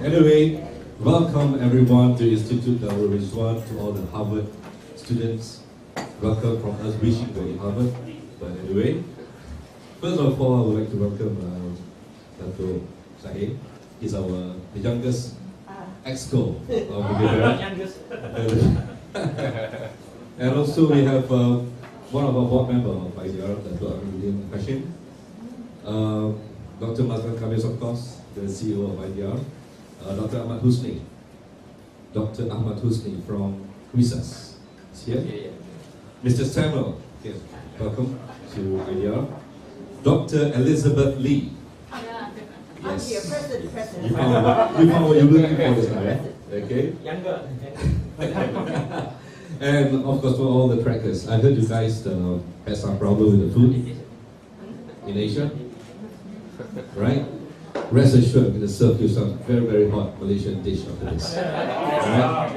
Anyway, welcome everyone to Institut Darul Ridzuan, to all the Harvard students. Welcome from us wishing to be Harvard. But anyway, first of all, I would like to welcome Dr. Sahid. He's the youngest ex-co of the And also we have one of our board members of IDR, Dr. William Hashim. Dr. Mazalan Kamis, of course, the CEO of IDR. Dr. Ahmad Husni. Dr. Ahmad Husni from Wisas. Is here? Yeah. Mr. Samuel, yes, welcome to IDR. Dr. Elizabeth Lee. Yes. You found what you're looking for this time, right? Okay. Younger. And of course, for all the trackers, I heard you guys had some problem with the food in Asia, right? Rest assured, I'm going to serve you some very, very hot Malaysian dish after this. Right?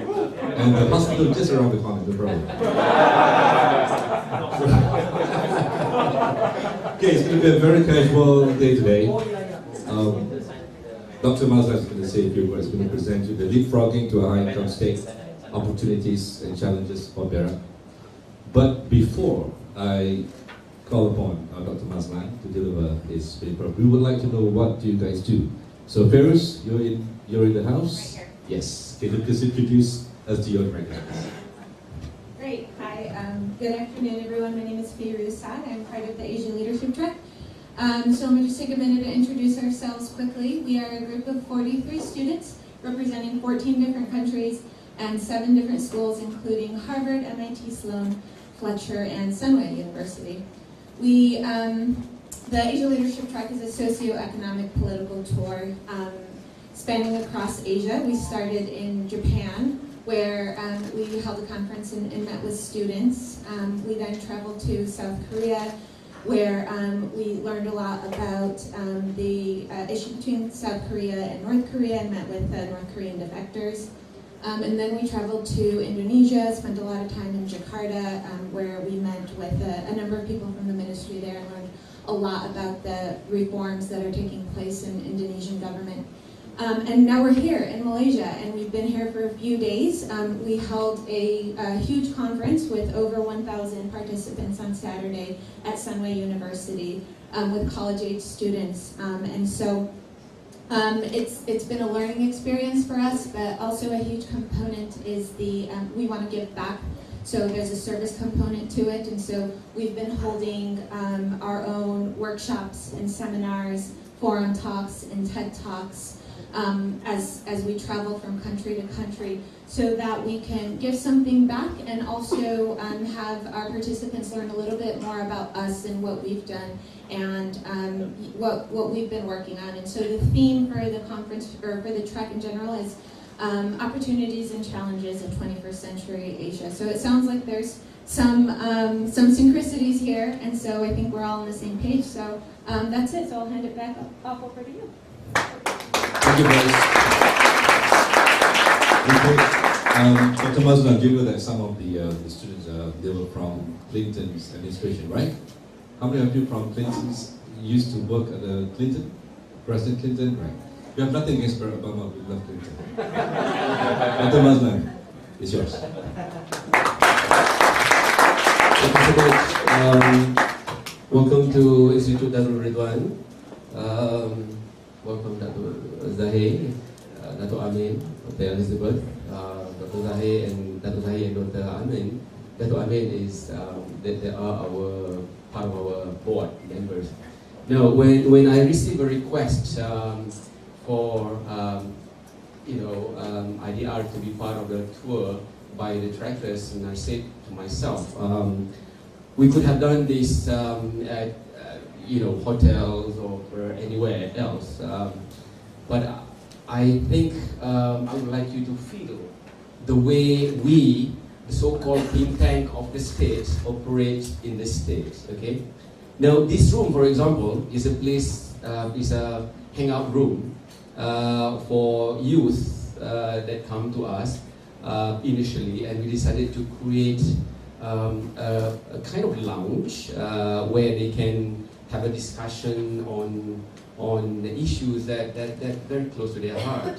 And the hospital just around the corner, no problem. Okay, it's going to be a very casual day today. Dr. Mazalan is going to say a few words. He's going to present you the Leapfrogging to a High-Income State, Opportunities and Challenges for Perak. But before I call upon Dr. Mazalan to deliver his paper, we would like to know what do you guys do. So Ferris, you're in the house? Right here. Yes. Can you please introduce us to your tracker? Great. Hi. Good afternoon, everyone. My name is Firuz. I'm part of the Asia Leadership Track. So I'm going to just take a minute to introduce ourselves quickly. We are a group of 43 students representing 14 different countries and 7 different schools, including Harvard, MIT Sloan, Fletcher, and Sunway University. The Asia Leadership Track is a socio-economic political tour spanning across Asia. We started in Japan, where we held a conference and met with students. We then traveled to South Korea, where we learned a lot about the issue between South Korea and North Korea and met with North Korean defectors. And then we traveled to Indonesia, spent a lot of time in Jakarta, where we met with a number of people from the ministry there and learned a lot about the reforms that are taking place in Indonesian government. And now we're here in Malaysia, and we've been here for a few days. We held a huge conference with over 1,000 participants on Saturday at Sunway University with college-age students. And so it's been a learning experience for us, but also a huge component is we want to give back. So there's a service component to it, and so we've been holding our own workshops and seminars, forum talks, and TED Talks as we travel from country to country, so that we can give something back and also have our participants learn a little bit more about us and what we've done and what we've been working on. And so the theme for the conference, or for the track in general, is Opportunities and Challenges in 21st Century Asia. So it sounds like there's some synchronicities here, and so I think we're all on the same page. So that's it. So I'll hand it back off over to you. Thank you, guys. Dr. Mazalan, do you know that some of the students they were from Clinton's administration, right? How many of you from Clinton's used to work at the President Clinton, right? We have nothing against Barack Obama, we love Clinton. Dr. Mazalan, it's yours. Thank you so much. Welcome to Institut Darul Ridzuan. Welcome Dr. Zahir, Dr. Amin, Dr. Elizabeth, Dr. Zahir and Dr. Amin. Dr. Amin is they are part of our board members. Now, when I receive a request for IDR to be part of the tour by the trackers, and I said to myself, we could have done this at hotels or anywhere else, but I think I would like you to feel the way we, the so-called think tank of the state, operate in the state. Okay. Now, this room, for example, is a place, is a hangout room for youth that come to us initially, and we decided to create a kind of lounge where they can have a discussion on the issues that very close to their heart.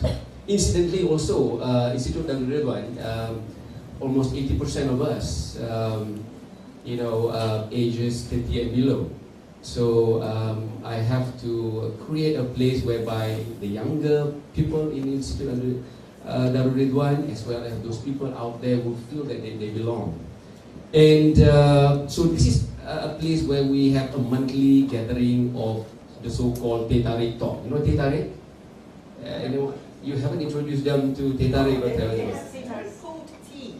Incidentally, also, Institut Darul Ridzuan, almost 80% of us, ages 50 and below. So I have to create a place whereby the younger people in Institut Darul Ridzuan, as well as those people out there, will feel that they belong. And so this is a place where we have a monthly gathering of the so-called Teh Tarik talk. You know Teh Tarik? Anyone? You haven't introduced them to Teh Tarik, but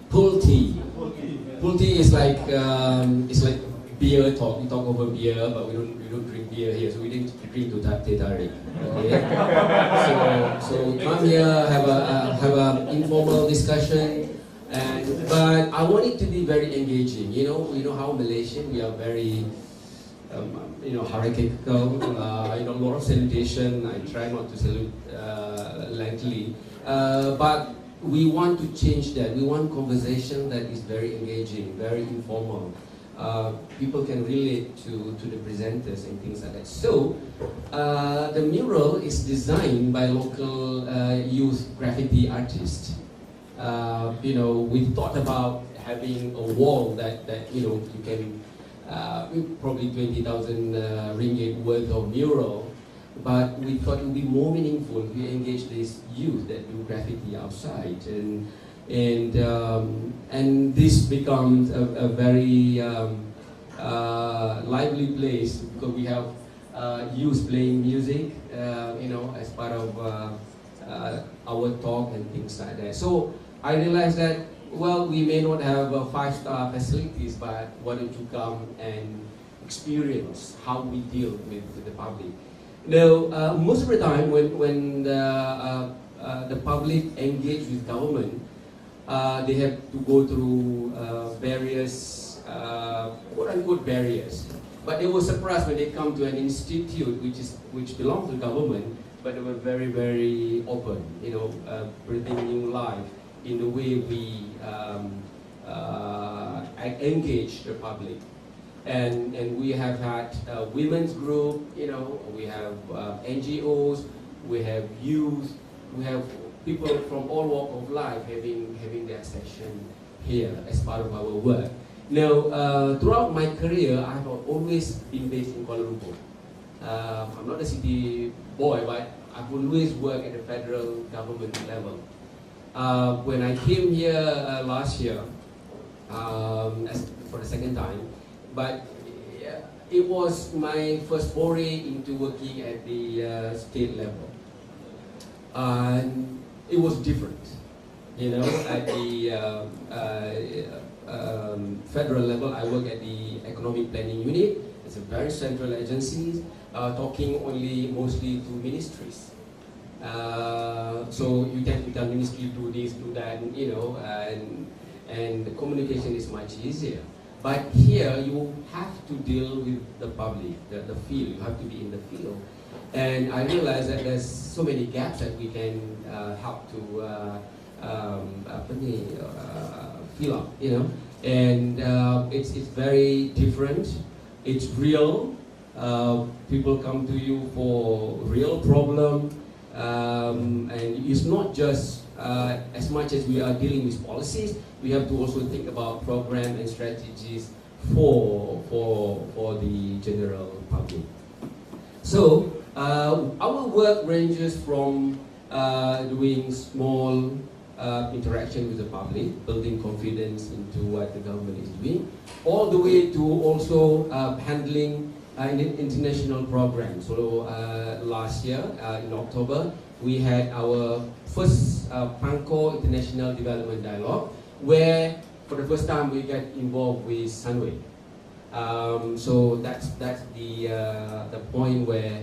pull tea. Pull tea is like beer talk. We talk over beer, but we don't drink beer here, so we didn't drink to Teh Tarik. Okay? so come here, have a informal discussion. But I want it to be very engaging. You know how Malaysian, we are very hierarchical. A lot of salutation. I try not to salute lengthily, but we want to change that. We want conversation that is very engaging, very informal. People can relate to the presenters and things like that. So the mural is designed by local youth graffiti artists. We thought about having a wall that you can probably 20,000 ringgit worth of mural, but we thought it would be more meaningful if we engage these youth that do graffiti outside, and this becomes a very lively place because we have youth playing music, as part of our talk and things like that. So I realized that, well, we may not have 5-star facilities, but why don't you come and experience how we deal with the public. Now, most of the time when the public engage with government, they have to go through various quote-unquote barriers. But they were surprised when they come to an institute which belongs to government, but they were very, very open, breathing new life in the way we engage the public. And we have had a women's group, we have NGOs, we have youth, we have people from all walks of life having their session here as part of our work. Now, throughout my career, I have always been based in Kuala Lumpur. I'm not a city boy, but I've always worked at the federal government level. When I came here last year, for the second time, but it was my first foray into working at the state level. And it was different, at the federal level. I work at the economic planning unit. It's a very central agency, talking mostly to ministries. So you can tell ministry do this, do that, and the communication is much easier. But here you have to deal with the public, the field. You have to be in the field. And I realized that there's so many gaps that we can help to fill up, And it's very different. It's real. People come to you for real problem, and it's not just as much as we are dealing with policies, we have to also think about program and strategies for the general public. So our work ranges from doing small interaction with the public, building confidence into what the government is doing, all the way to also handling international programs. So last year in October, we had our first PANCO International Development Dialogue, where for the first time we got involved with Sunway. So that's the point where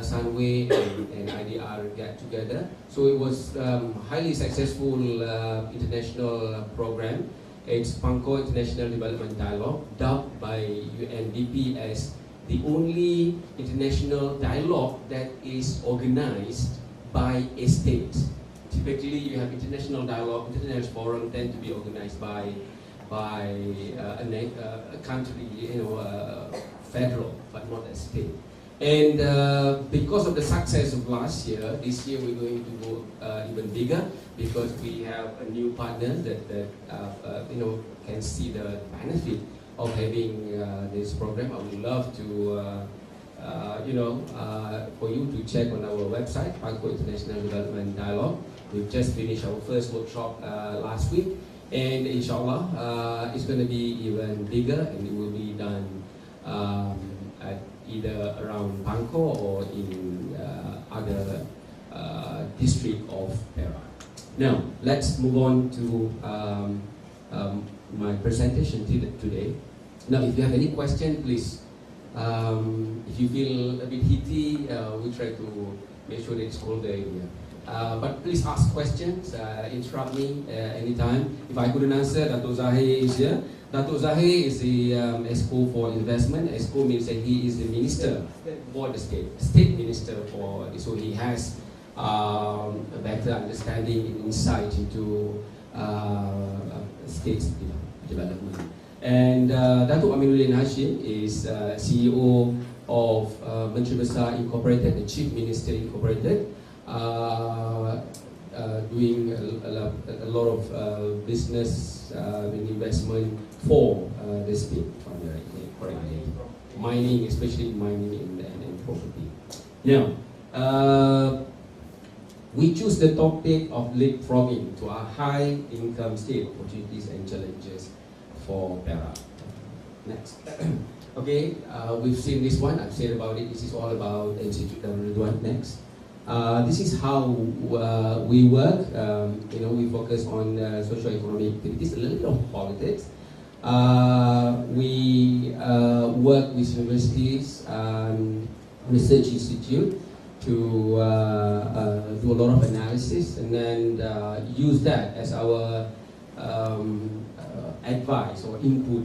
Sunway and IDR get together. So it was highly successful international program. It's PANCO International Development Dialogue, dubbed by UNDP as the only international dialogue that is organized by a state. Typically, you have international dialogue, international forum tend to be organized by a country, federal, but not a state. And because of the success of last year, this year we're going to go even bigger, because we have a new partner that can see the benefit of having this program. I would love to, for you to check on our website, PANCO International Development Dialogue. We've just finished our first workshop last week, and inshallah, it's going to be even bigger, and it will be done at either around PANCO or in other district of Perak. Now, let's move on to my presentation today. Now, if you have any question, please, if you feel a bit heaty, we try to make sure that it's all there here. But please ask questions, interrupt me anytime. If I couldn't answer, Dato' Zahir is here. Dato' Zahir is the ESCO for investment. ESCO means that he is the minister for the state minister for, so he has a better understanding and insight into state development. And Dato' Aminuddin Hashim is CEO of Menteri Besar Incorporated, the Chief Minister Incorporated, doing a lot of business and investment for the state, correctly. Mining, especially mining and property. Now, we choose the topic of leapfrogging to our high income state, opportunities and challenges for Perak. Next. Okay, we've seen this one, I've said about it. This is all about Institut Darul Ridzuan. Next. This is how we work. We focus on socio-economic activities, a little bit of politics. We work with universities, research institute to do a lot of analysis, and then use that as our advice or input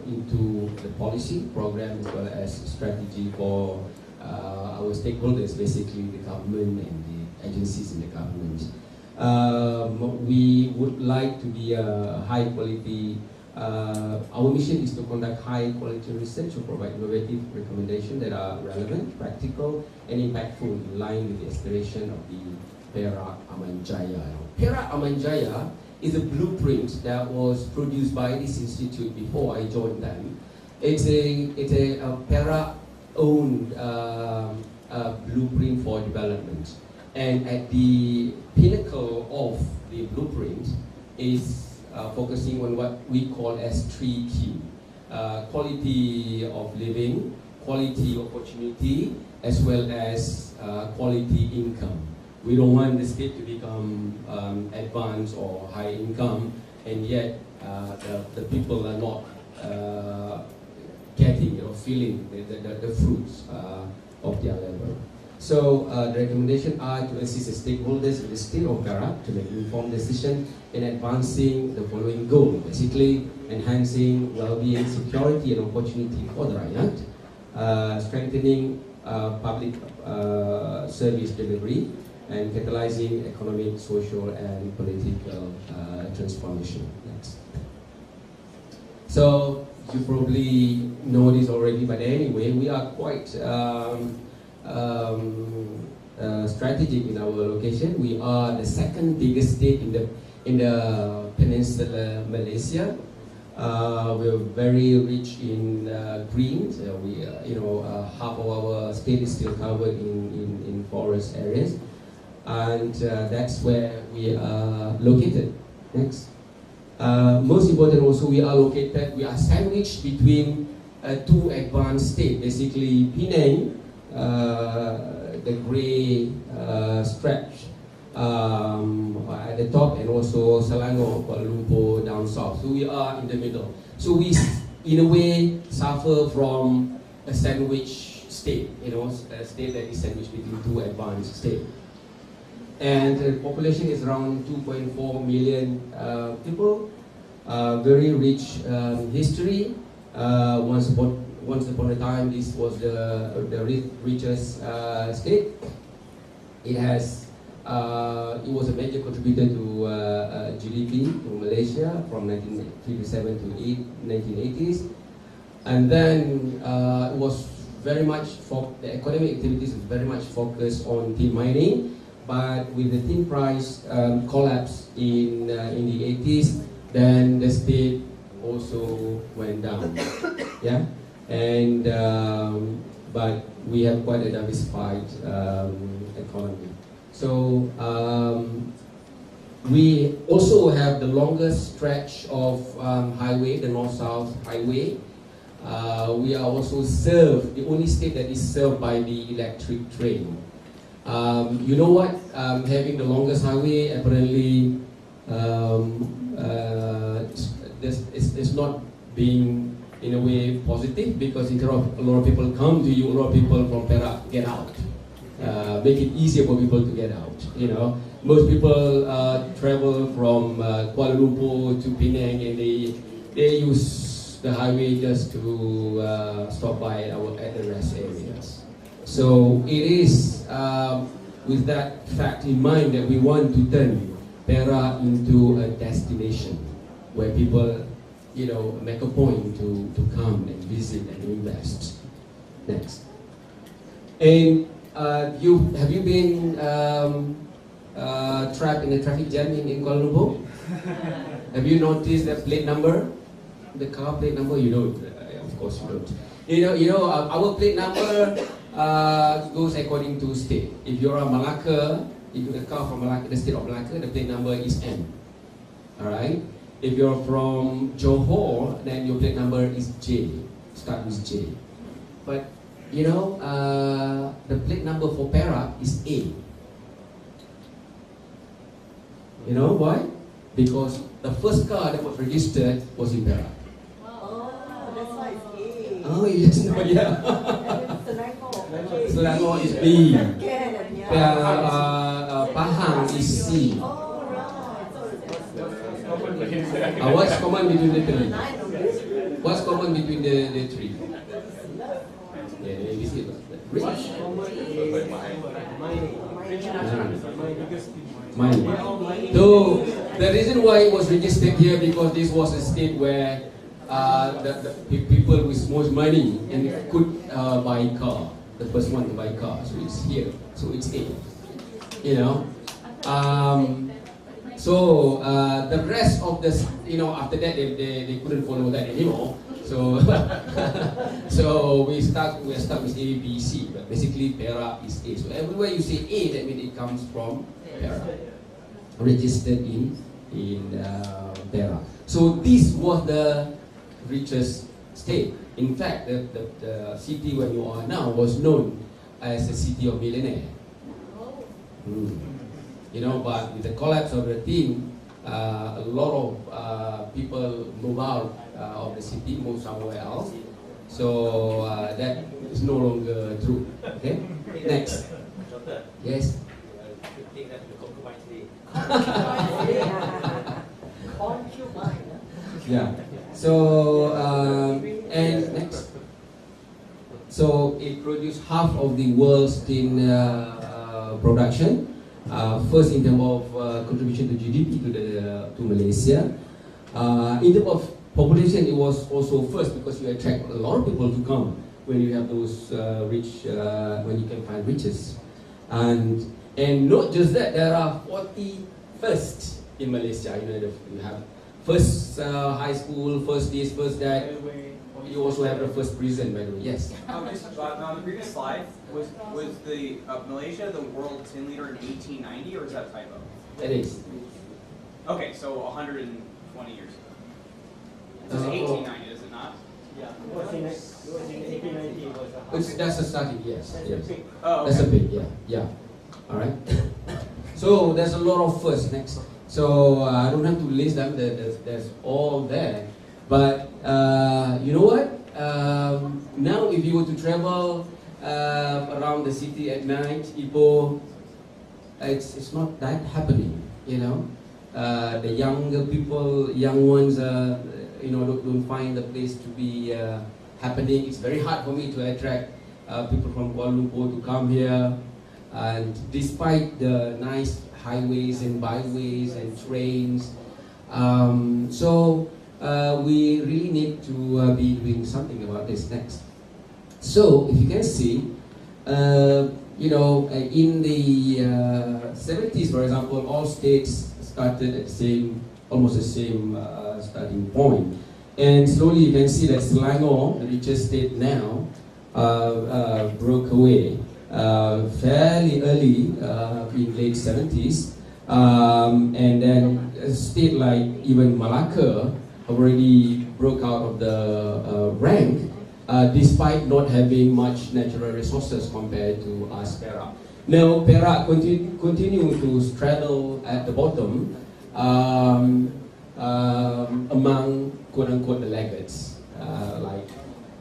into the policy program as well as strategy for our stakeholders, basically the government and the agencies in the government. We would like to be a high quality, our mission is to conduct high quality research to provide innovative recommendations that are relevant, practical and impactful in line with the aspiration of the Perak Aman Jaya. Perak Aman Jaya is a blueprint that was produced by this institute before I joined them. It's a Perak owned blueprint for development, and at the pinnacle of the blueprint is focusing on what we call as 3Q: quality of living, quality opportunity, as well as quality income. We don't want the state to become advanced or high income, and yet the people are not getting or feeling the fruits of their labor. So the recommendations are to assist the stakeholders in the state of Perak to make informed decisions in advancing the following goal: basically enhancing well-being, security and opportunity for the Rakyat, strengthening public service delivery, and catalyzing economic, social and political transformation. Next. So you probably know this already, but anyway, we are quite strategic in our location. We are the second biggest state in the Peninsula Malaysia. We're very rich in greens. Half of our state is still covered in forest areas, and that's where we are located. Next. Most important also, we are sandwiched between two advanced states, basically Penang, the grey stretch at the top, and also Selangor, Kuala Lumpur down south. So we are in the middle. So we, in a way, suffer from a sandwich state, a state that is sandwiched between two advanced states. And the population is around 2.4 million people. Very rich history. Once upon a time, this was the richest state. It was a major contributor to GDP to Malaysia from 1957 to 1980s, and then it was very much the economic activities was very much focused on tin mining. But with the tin price collapse in the 80s, then the state also went down. Yeah, and but we have quite a diversified economy. So we also have the longest stretch of highway, the North-South Highway. We are also the only state that is served by the electric train. You know what? Having the longest highway apparently it's not being in a way positive, because a lot of people come to you, a lot of people from Perak get out. Make it easier for people to get out. Most people travel from Kuala Lumpur to Penang, and they use the highway just to stop by at the rest areas. So it is with that fact in mind that we want to turn Perak into a destination where people, make a point to come and visit and invest. Next. And have you been trapped in a traffic jam in Kuala Lumpur? Have you noticed the plate number? The car plate number? You don't. Of course you don't. Our plate number goes according to state. If you're a Malacca, if you're a car from Malacca, the state of Malacca, the plate number is M. Alright? If you're from Johor, then your plate number is J. Start with J. But the plate number for Perak is A. You know why? Because the first car that was registered was in Perak. Oh, that's why it's A. Oh, yes, no, yeah. Selangor is B. Pahang is C. What's common between the three? What's common between the three? Yeah, you see it. Mining. So the reason why it was registered here, because this was a state where the people with most money and could buy a car. The first one to buy a car, so it's here. So it's A. So the rest of the, after that they couldn't follow that anymore. So so we're stuck with A, B, C. But basically Perak is A. So everywhere you say A, that means it comes from Perak, registered in Perak. So this was the richest state. In fact, the city where you are now was known as the city of millionaire. But with the collapse of the tin, a lot of people move out of the city, move somewhere else. So that is no longer true. Okay? Next. Yes. Yeah. So and next. So it produced half of the world's tin production. First in terms of contribution to GDP to Malaysia. In terms of population, it was also first because you attract a lot of people to come when you have those rich, when you can find riches. And not just that, there are 41st in Malaysia. You have first high school, first this, first that. You also have the first prison, by the way. Yes. On the previous slide, was the Malaysia the world tin leader in 1890, or is that typo? It is. Okay, so 120 years ago. It says 1890, is it not? Yeah, it was in 1890. That's a starting, yes. Yes. Oh, okay. That's a big, yeah. All right. So there's a lot of first next. So I don't have to list them. There's all there. But you know what? Now if you were to travel around the city at night, Ipoh, it's not that happening. The younger people, young ones, don't find the place to be happening. It's very hard for me to attract people from Kuala Lumpur to come here. And despite the nice highways and byways and trains, we really need to be doing something about this next. So, if you can see, in the 70s, for example, all states started at almost the same starting point. And slowly you can see that Selangor, the richest state now, broke away fairly early in late 70s. And then a state like even Malacca already broke out of the rank, despite not having much natural resources compared to us, Perak. Now, Perak continue to straddle at the bottom among quote-unquote the laggards. Like,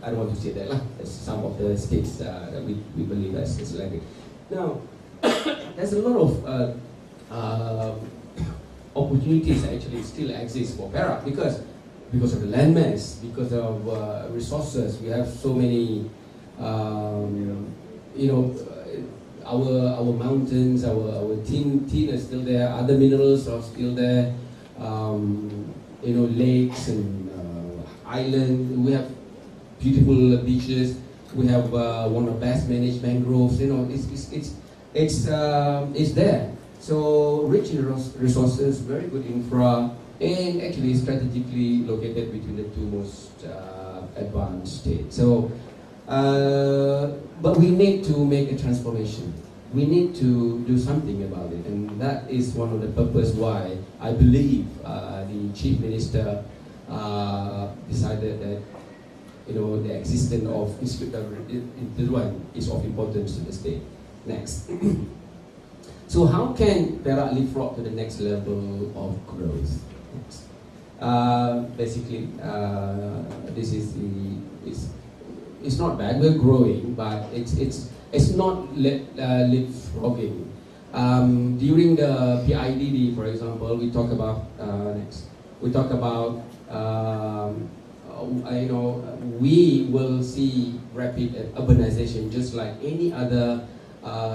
I don't want to say that, that's some of the states that we believe as laggard. Now, there's a lot of opportunities actually still exist for Perak because of the landmass, because of resources. We have so many, our mountains, our tin is still there, other minerals are still there, lakes and islands. We have beautiful beaches. We have one of the best managed mangroves. It's there. So rich in resources, very good infra, and actually strategically located between the two most advanced states. So, but we need to make a transformation. We need to do something about it, and that is one of the purpose why I believe the Chief Minister decided that the existence of Institut Darul Ridzuan is of importance to the state. Next. So how can Perak leapfrog to the next level of growth? Basically, this is it's not bad. We're growing, but it's not leapfrogging. During the PIDD, for example, we talk about we will see rapid urbanization just like any other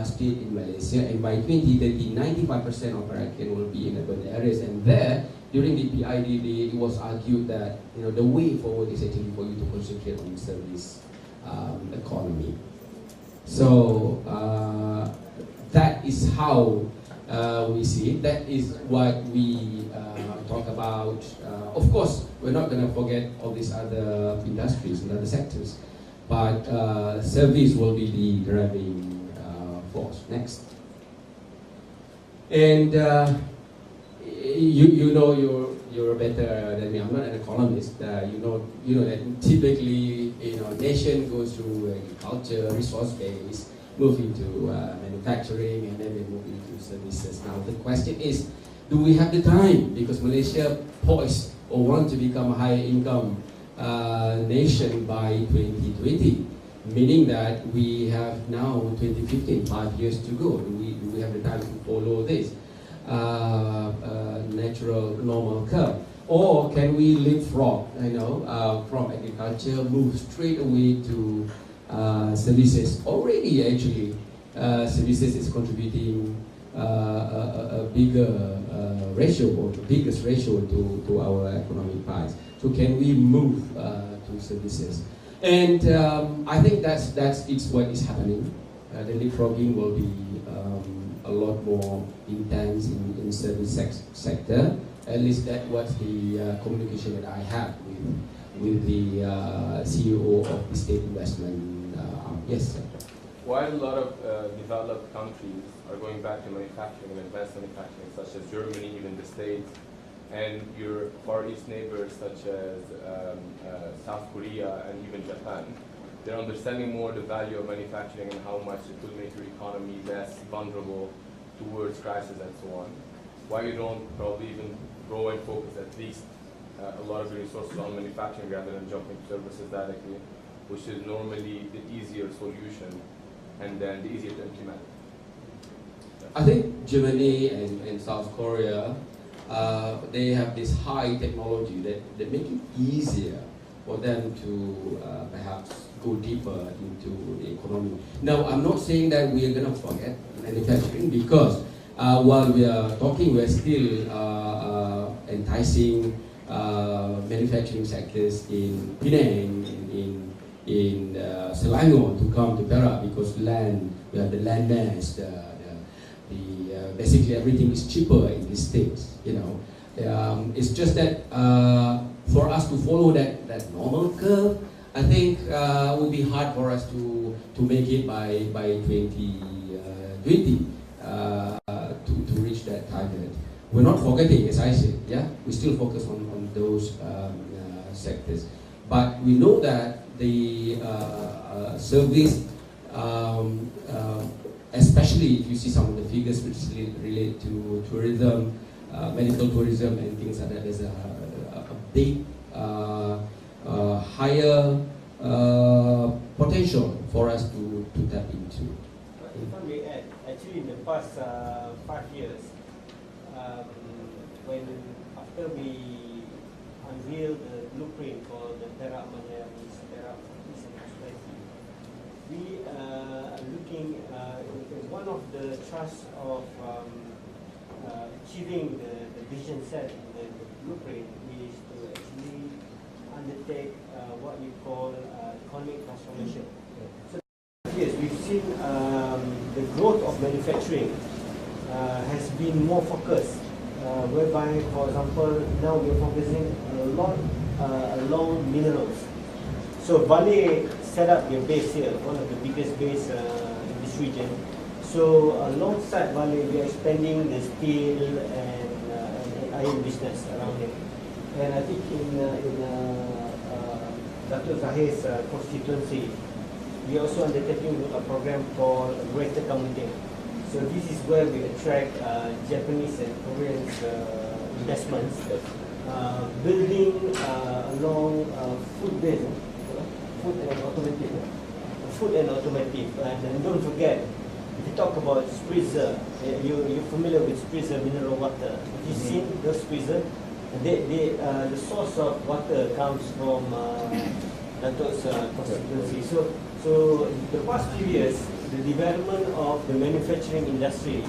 state in Malaysia, and by 2030, 95% of Peranakan will be in urban areas. And there, during the PIDD, it was argued that the way forward is actually for you to concentrate on service economy. So that is how we see it. That is what we talk about. Of course, we're not going to forget all these other industries and other sectors, but service will be the driving force. Next. And you're better than me. I'm not an economist. You know that typically nation goes through agriculture, resource base, move into manufacturing, and then we move into services. Now the question is, do we have the time? Because Malaysia poised or want to become a high income nation by 2020. Meaning that we have now 2015, 5 years to go. Do we have the time to follow this natural normal curve, or can we leapfrog? From agriculture, move straight away to services. Already, actually, services is contributing a bigger ratio, or the biggest ratio to our economic pie. So can we move to services? And I think that's it's what is happening. The leapfrogging will be a lot more intense in service sector. At least that was the communication that I had with the CEO of the state investment arm. Yes, sir. While a lot of developed countries are going back to manufacturing and advanced manufacturing, such as Germany, even the States, and your Far East neighbors such as South Korea and even Japan, they're understanding more the value of manufacturing and how much it will make your economy less vulnerable towards crisis and so on. Why you don't probably even go and focus at least a lot of the resources on manufacturing rather than jumping to services directly, which is normally the easier solution and then the easier to implement. I think Germany and South Korea, they have this high technology that make it easier for them to perhaps go deeper into the economy. Now, I'm not saying that we are going to forget manufacturing, because while we are talking, we are still enticing manufacturing sectors in Penang, in Selangor to come to Perak, because land, we have the land mass, basically everything is cheaper in these states, you know. It's just that for us to follow that normal curve, I think it would be hard for us to make it by 2020 to reach that target. We're not forgetting, as I said, yeah, we still focus on those sectors, but we know that the service, especially if you see some of the figures which relate to tourism, medical tourism and things like that, there's a big higher potential for us to tap into. If I may add, actually in the past 5 years, after we unveiled the blueprint for the Perak we are looking one of the thrusts of achieving the vision set in the blueprint is to actually undertake what we call economic transformation. So yes, we've seen the growth of manufacturing has been more focused, whereby, for example, now we're focusing a lot along minerals. So Vale set up their base here, one of the biggest base in this region. So alongside Vale, we are expanding the steel and iron business around it. And I think in Dr. Zahir's constituency, we are also undertaking a program called Greater Community. So this is where we attract Japanese and Korean investments, building along food-based, food and automotive. And don't forget, if you talk about spritzer, you're familiar with spritzer mineral water. If you've seen those spritzer, the source of water comes from Datuk's constituency. So the past few years, the development of the manufacturing industry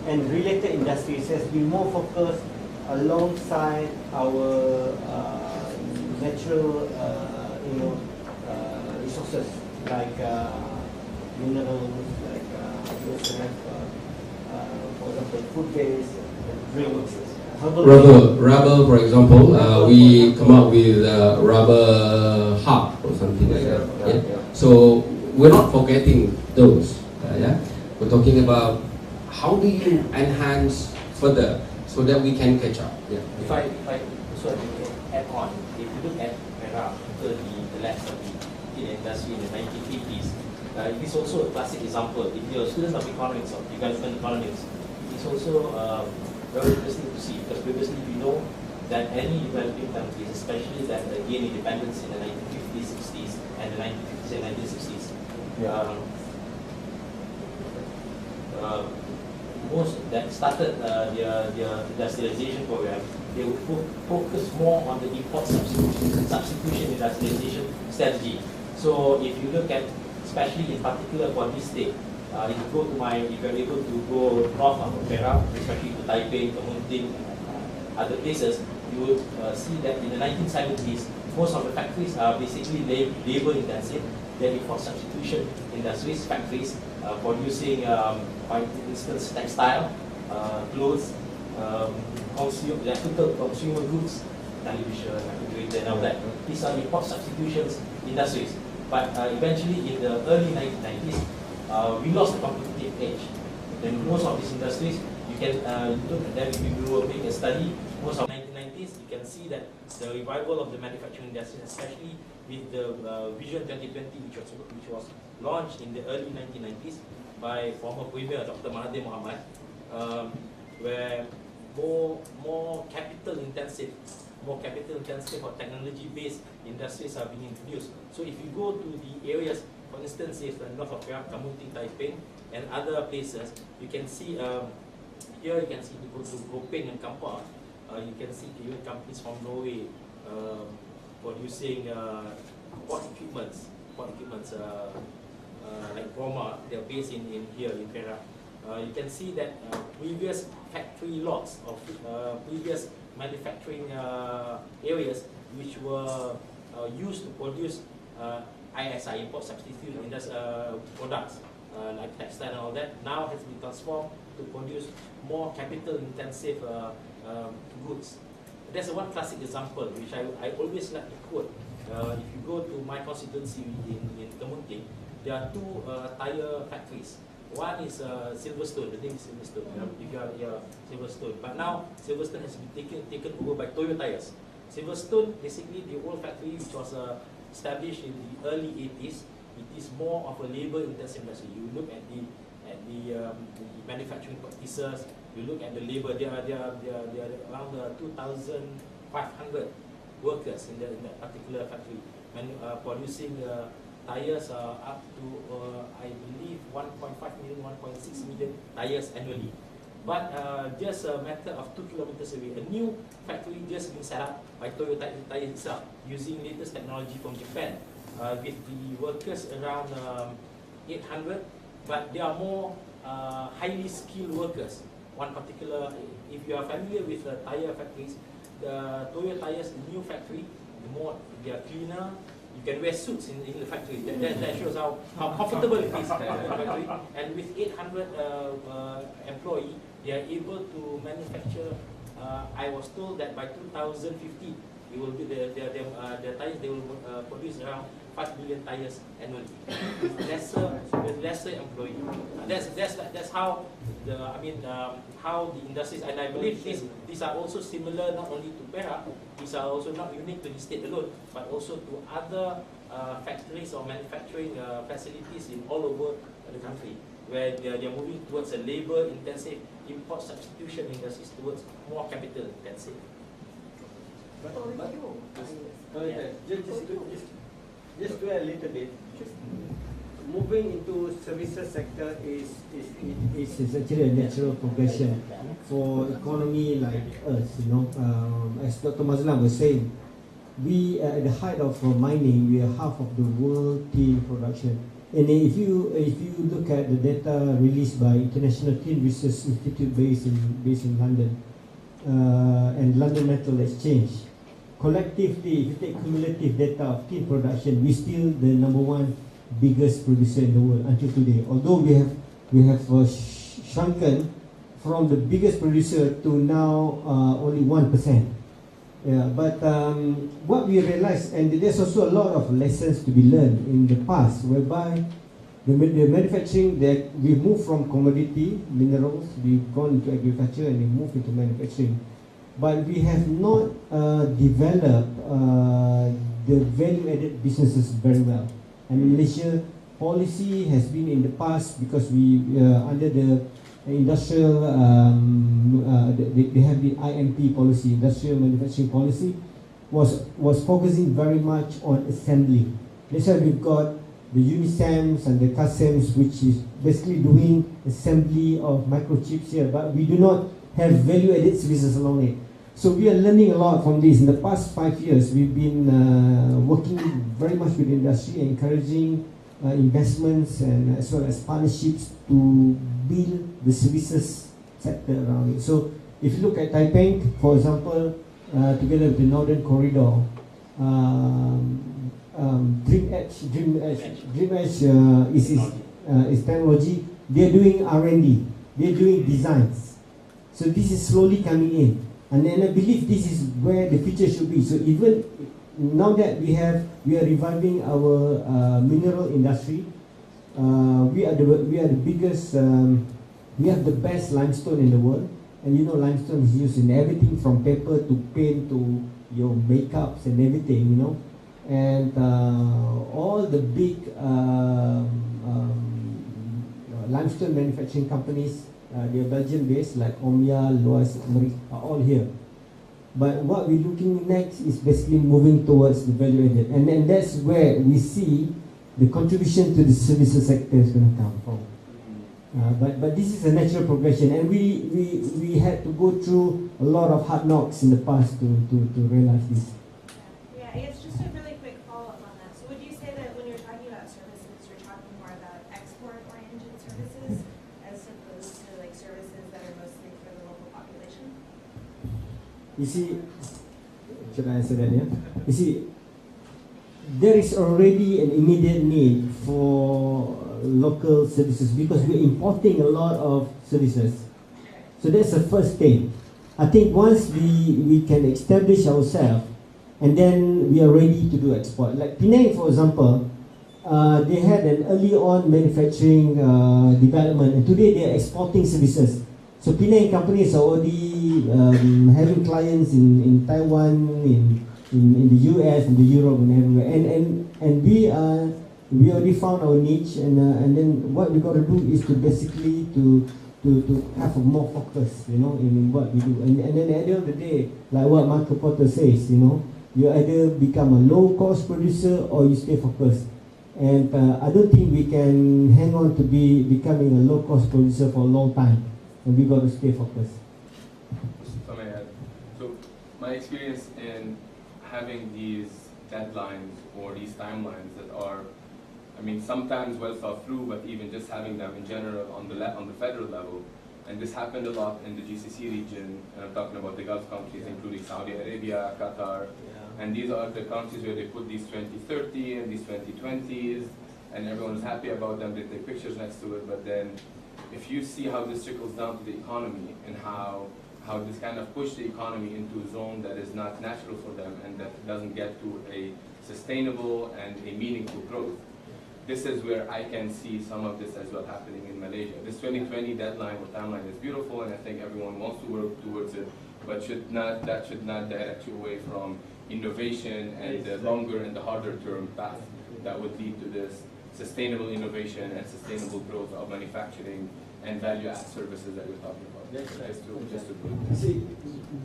and related industries has been more focused alongside our natural, resources like minerals, like we also have, for example, food-based drinks, rubber, for example, we come up with rubber hub or something like that. Yeah? So we're not forgetting those. Yeah, we're talking about how do you enhance further so that we can catch up. Yeah. If I also add on, if you look at Perak after the lapse of the steel industry in the 1950s, it is also a classic example. If you're a student of economics, of development economics, it's also very interesting to see, because previously we know that any developing countries, especially that gained independence in the 1950s, 60s, and the 1950s and 1960s, most that started their industrialization program, they would focus more on the import substitution industrialization strategy. So if you look at, especially in particular for this state, if you're able to go north of Perak, especially to Taipei, to Muntin, other places, you would see that in the 1970s, most of the factories are basically labor intensive. They're for substitution industries, factories producing, for instance, textile, clothes, electrical consumer goods, television, refrigerator, and all that. These are import substitutions industries. But eventually, in the early 1990s, we lost the competitive edge. Then most of these industries, you can look at them if you do make a study. Most of the 1990s, you can see that the revival of the manufacturing industry, especially with the Vision 2020, which was launched in the early 1990s by former Premier Dr. Mahathir Mohamad, where more capital intensive or technology-based industries are being introduced. So if you go to the areas, for instance, if the north of Perak, Kamunting, Taiping, and other places, you can see here you can see you go to Gopeng and Kampar, you can see even companies from Norway producing port equipments like Broma. They are based in here in Perak. You can see that previous factory lots of previous manufacturing areas which were used to produce ISI, import substitute products like textile and all that, now has been transformed to produce more capital intensive goods. That's one classic example which I always like to quote. If you go to my constituency in Kemunting, there are two tire factories. One is Silverstone, the name is Silverstone, Silverstone. But now Silverstone has been taken over by Toyo Tires. Silverstone, basically the old factory which was established in the early 80s, it is more of a labor-intensive industry. You look at the manufacturing practices, you look at the labor. There are around 2,500 workers in that particular factory, producing tires up to I believe 1.5 million, 1.6 million tires annually. But just a matter of 2 kilometers away, a new factory just been set up by Toyota Tires itself, using latest technology from Japan, with the workers around 800, but there are more highly skilled workers. One particular, if you are familiar with tire factories, the Toyota Tires, the new factory, they are cleaner. You can wear suits in the factory. That shows how comfortable it is in the factory. And with 800 employees, they are able to manufacture. I was told that by 2050, it will be the tires. They will produce around 5 billion tires annually with lesser employees. That's how how the industries. And I believe these are also similar not only to Perak. These are also not unique to the state alone, but also to other factories or manufacturing facilities in all over the country, where they are moving towards a labor-intensive import substitution industries towards more capital-intensive. Just to add a little bit, moving into services sector is actually a natural progression for economy like us. As Dr. Mazalan was saying, we at the height of mining, we are half of the world tin production. And if you look at the data released by International Tin Research Institute based in London and London Metal Exchange, collectively, if you take cumulative data of tin production, we're still the #1 biggest producer in the world until today. Although we have shrunken from the biggest producer to now only 1%. Yeah, but what we realized, and there's also a lot of lessons to be learned in the past, whereby the manufacturing, that we moved from commodity minerals, we've gone into agriculture, and we moved into manufacturing. But we have not developed the value-added businesses very well. And in Malaysia, policy has been in the past, because we under the industrial, they have the IMP policy, industrial manufacturing policy, was focusing very much on assembly. That's why we've got the Unisams and the Customs, which is basically doing assembly of microchips here, but we do not have value-added services along it. So we are learning a lot from this. In the past 5 years, we've been working very much with the industry, encouraging investments and as well as partnerships to build the services sector around it. So if you look at Taiping, for example, together with the Northern Corridor, Dream Edge is technology. They're doing R&D. They're doing designs. So this is slowly coming in, and then I believe this is where the future should be. So even now that we are reviving our mineral industry, we are the biggest. We have the best limestone in the world, and you know limestone is used in everything from paper to paint to your makeups and everything, you know, and all the big limestone manufacturing companies, they are Belgian based like Omya, Lois, America, are all here. But what we're looking next is basically moving towards the value added, and that's where we see the contribution to the services sector is going to come from. But this is a natural progression, and we had to go through a lot of hard knocks in the past to realize this. Yeah, I guess just a really quick follow-up on that. So would you say that when you're talking about services, you're talking more about export-oriented services as opposed to like services that are mostly for the local population? You see, should I answer that? Yeah. You see, there is already an immediate need for local services because we're importing a lot of services. So that's the first thing. I think once we can establish ourselves, and then we are ready to do export. Like Penang, for example, they had an early on manufacturing development, and today they are exporting services. So Penang companies are already having clients in Taiwan, in the US, in the Europe, and everywhere. And we already found our niche, and then what we got to do is to basically to have a more focus, you know, in what we do. And then at the end of the day, like what Michael Porter says, you know, you either become a low cost producer or you stay focused. And I don't think we can hang on to becoming a low cost producer for a long time. And we got to stay focused. So may I add? So my experience in having these deadlines or these timelines that are, I mean, sometimes well thought through, but even just having them in general on the federal level, and this happened a lot in the GCC region, and I'm talking about the Gulf countries, including Saudi Arabia, Qatar, and these are the countries where they put these 2030 and these 2020s, and everyone is happy about them, they take pictures next to it, but then if you see how this trickles down to the economy and how this kind of push the economy into a zone that is not natural for them and that doesn't get to a sustainable and a meaningful growth. This is where I can see some of this as well happening in Malaysia. This 2020 deadline or timeline is beautiful, and I think everyone wants to work towards it, but that should not direct you away from innovation and the longer and the harder term path that would lead to this sustainable innovation and sustainable growth of manufacturing and value-add services that we're talking about.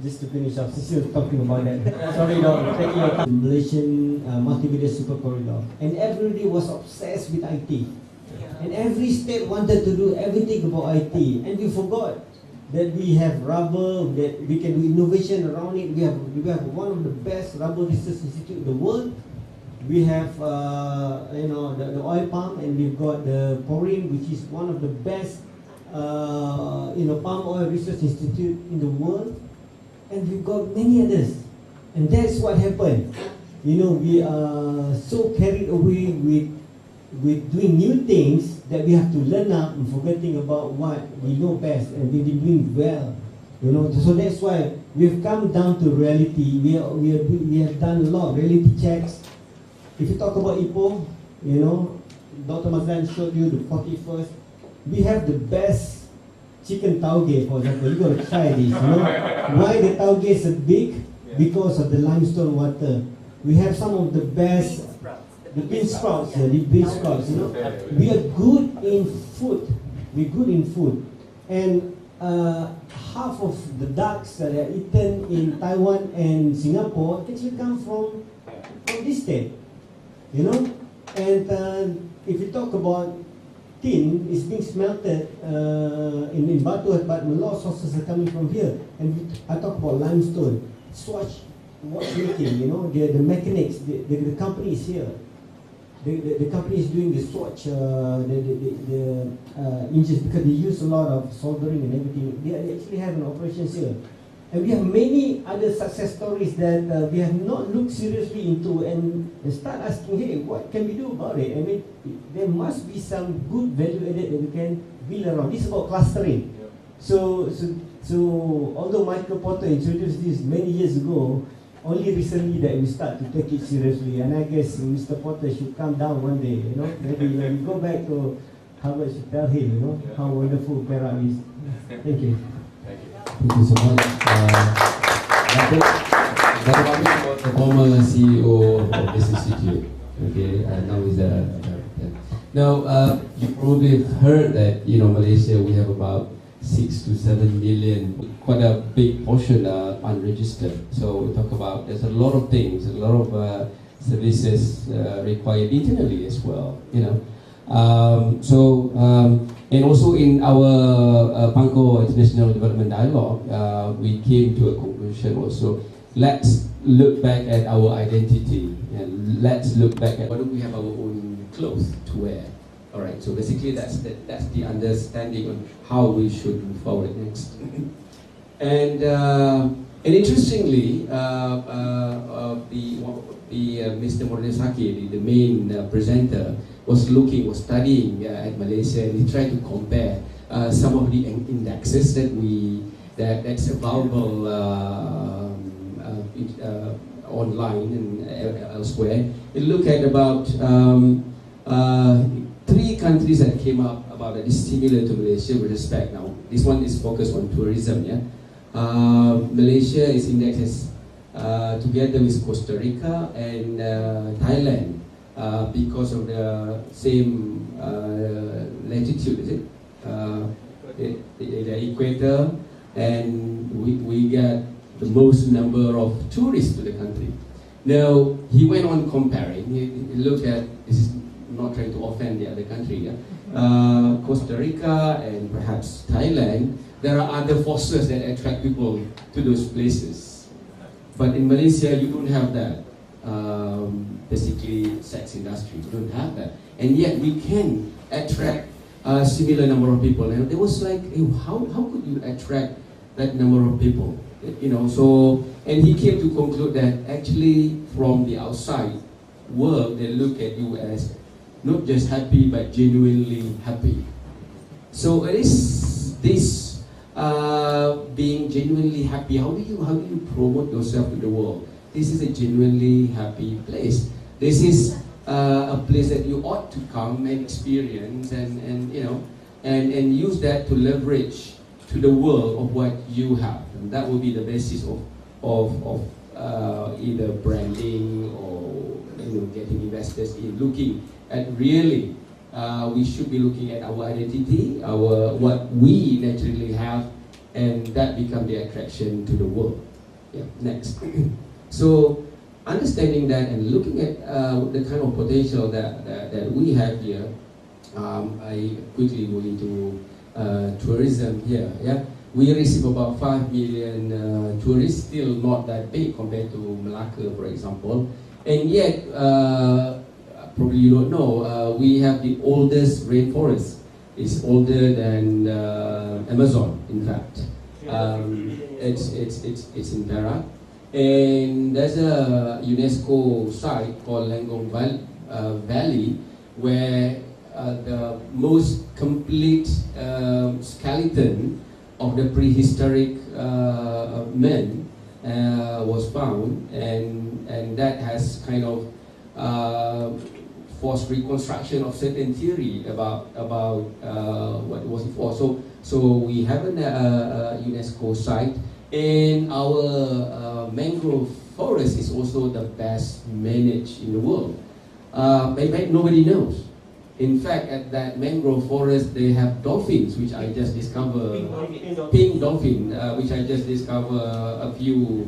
Just to finish up, since you're talking about that, sorry, no, taking a Malaysian multimedia super corridor, and everybody was obsessed with IT, and every state wanted to do everything about IT, and we forgot that we have rubber, that we can do innovation around it. We have one of the best rubber research institute in the world. We have you know, the oil palm, and we've got the Porin, which is one of the best you know, palm oil research institute in the world, and we've got many others. And that's what happened. You know, we are so carried away with doing new things that we have to learn up and forgetting about what we know best, and we've been doing well. You know, so that's why we've come down to reality. We have done a lot of reality checks. If you talk about Ipoh, you know, Dr. Mazalan showed you the 41st. We have the best chicken tauge, for example. You got to try this. You know why the tauge is so big? Because of the limestone water. We have some of the best. The bean sprouts. You know, we are good in food. We're good in food, and half of the ducks that are eaten in Taiwan and Singapore actually come from this state. You know, and if you talk about tin, it's being smelted in Batu, but a lot of sources are coming from here. And I talk about limestone, swatch watchmaking. You know, the mechanics, the company is here. The company is doing the swatch, the engines, because they use a lot of soldering and everything. They actually have an operations here. And we have many other success stories that we have not looked seriously into and start asking, hey, what can we do about it? I mean, there must be some good value added that we can build around. This is about clustering. Yeah. So although Michael Porter introduced this many years ago, only recently that we start to take it seriously. And I guess Mr. Porter should come down one day, you know. Maybe when we go back to Harvard, should tell him, you know, how wonderful Perak is. Thank you. Thank you. Thank you so much. Dr. Wami was the former CEO of this institute. Okay, now he's a director. Now, you probably have heard that Malaysia we have about 6 to 7 million, quite a big portion are unregistered. So we talk about there's a lot of things, a lot of services required internally as well. And also in our Pangko International Development Dialogue, we came to a conclusion also. Let's look back at our identity and let's look back at why don't we have our own clothes to wear. All right, so basically that's the understanding on how we should move forward next. And interestingly, Mr. Mordesaki, the main presenter, was studying at Malaysia, and he tried to compare some of the indexes that's available online and elsewhere. We look at about 3 countries that came up about that is similar to Malaysia with respect. Now, this one is focused on tourism. Yeah, Malaysia is indexed together with Costa Rica and Thailand because of the same latitude. Is it the equator, and we get the most number of tourists to the country. Now, he went on comparing. He looked at this is not trying to offend the other country, Costa Rica and perhaps Thailand, there are other forces that attract people to those places. But in Malaysia, you don't have that. Basically, sex industry, you don't have that. And yet, we can attract a similar number of people. And it was like, hey, how could you attract that number of people? And he came to conclude that actually, from the outside world, they look at you as not just happy, but genuinely happy. So it is this being genuinely happy. How do you promote yourself to the world? This is a genuinely happy place. This is a place that you ought to come and experience and use that to leverage to the world of what you have. And that will be the basis of either branding or getting investors in looking at really, we should be looking at our identity, what we naturally have, and that become the attraction to the world. Yeah, next. So, understanding that and looking at the kind of potential that we have here, I quickly go into tourism here. Yeah, we receive about 5 million tourists, still not that big compared to Malacca, for example, and yet. Probably you don't know, we have the oldest rainforest. It's older than Amazon, in fact. It's in Perak. And there's a UNESCO site called Lenggong Valley where the most complete skeleton of the prehistoric men was found, and that has kind of forced reconstruction of certain theory about what it was before. So we have a UNESCO site, and our mangrove forest is also the best managed in the world. Maybe nobody knows. In fact, at that mangrove forest, they have dolphins, which I just discovered. Pink dolphin, which I just discovered a few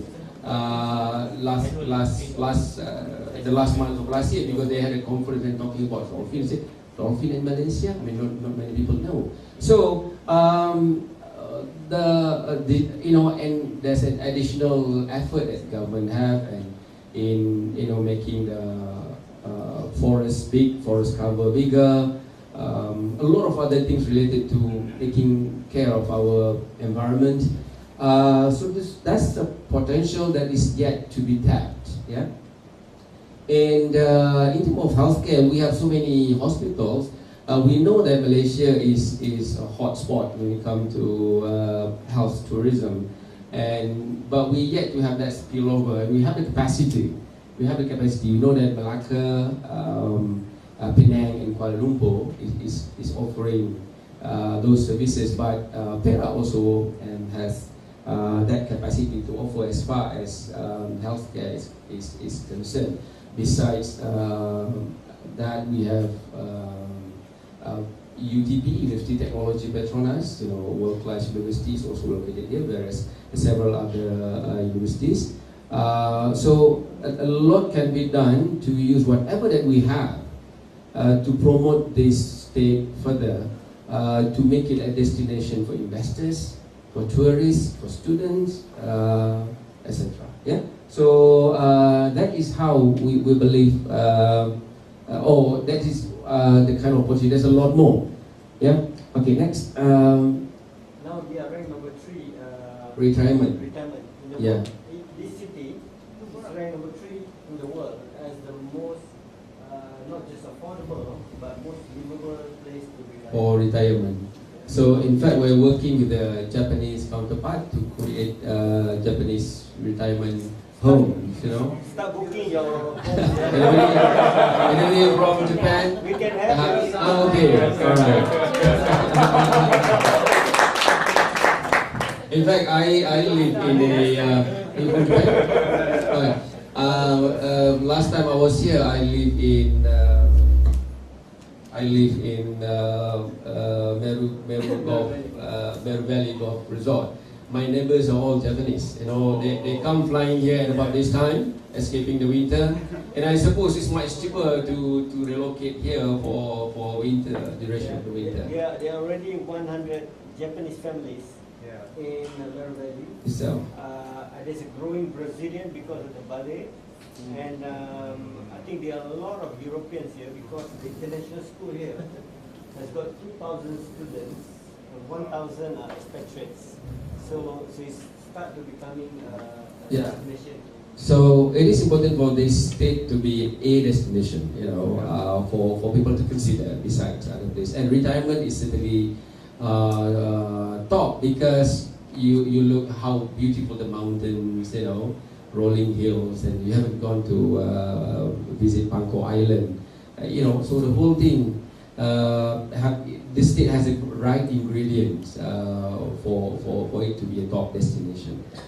the last month of last year, because they had a conference and talking about dolphins. Dolphin in Malaysia? I mean, not many people know. So and there's an additional effort that government have in making the forest big, forest cover bigger. A lot of other things related to taking care of our environment. So that's the potential that is yet to be tapped. Yeah. And in terms of healthcare, we have so many hospitals. We know that Malaysia is a hot spot when it comes to health tourism, but we yet to have that spillover. We have the capacity. We have the capacity. You know that Malacca, Penang, and Kuala Lumpur is offering those services, but Perak also has that capacity to offer as far as healthcare is concerned. Besides that, we have UTP, University Technology Petronas, world-class universities also located here, whereas several other universities. So a lot can be done to use whatever that we have to promote this state further, to make it a destination for investors, for tourists, for students, etc. Yeah. So that is how we believe. That is the kind of opportunity. There's a lot more. Yeah. Okay. Next. Now we are ranked number 3. Retirement. Retirement in the Yeah. world. This city is ranked number 3 in the world as the most, not just affordable, but most livable place to retire. Or retirement. So in fact, we're working with the Japanese counterpart to create Japanese retirement homes. Start booking your home. Anybody from Japan? We can have you. Okay, all right. In fact, I live in Japan. Last time I was here, I live in Meru Valley Golf Resort. My neighbors are all Japanese. They come flying here at about this time, escaping the winter. And I suppose it's much cheaper to relocate here for winter, duration of the winter. There are already 100 Japanese families in Meru Valley. So, there's a growing Brazilian because of the ballet. And I think there are a lot of Europeans here because the international school here has got 2,000 students and 1,000 are expatriates. So it's start to becoming a destination. So it is important for this state to be a destination, for people to consider besides other places. And retirement is certainly top because you look how beautiful the mountains, rolling hills, and you haven't gone to visit Bangkok Island, so the whole thing. This state has the right ingredients for it to be a top destination.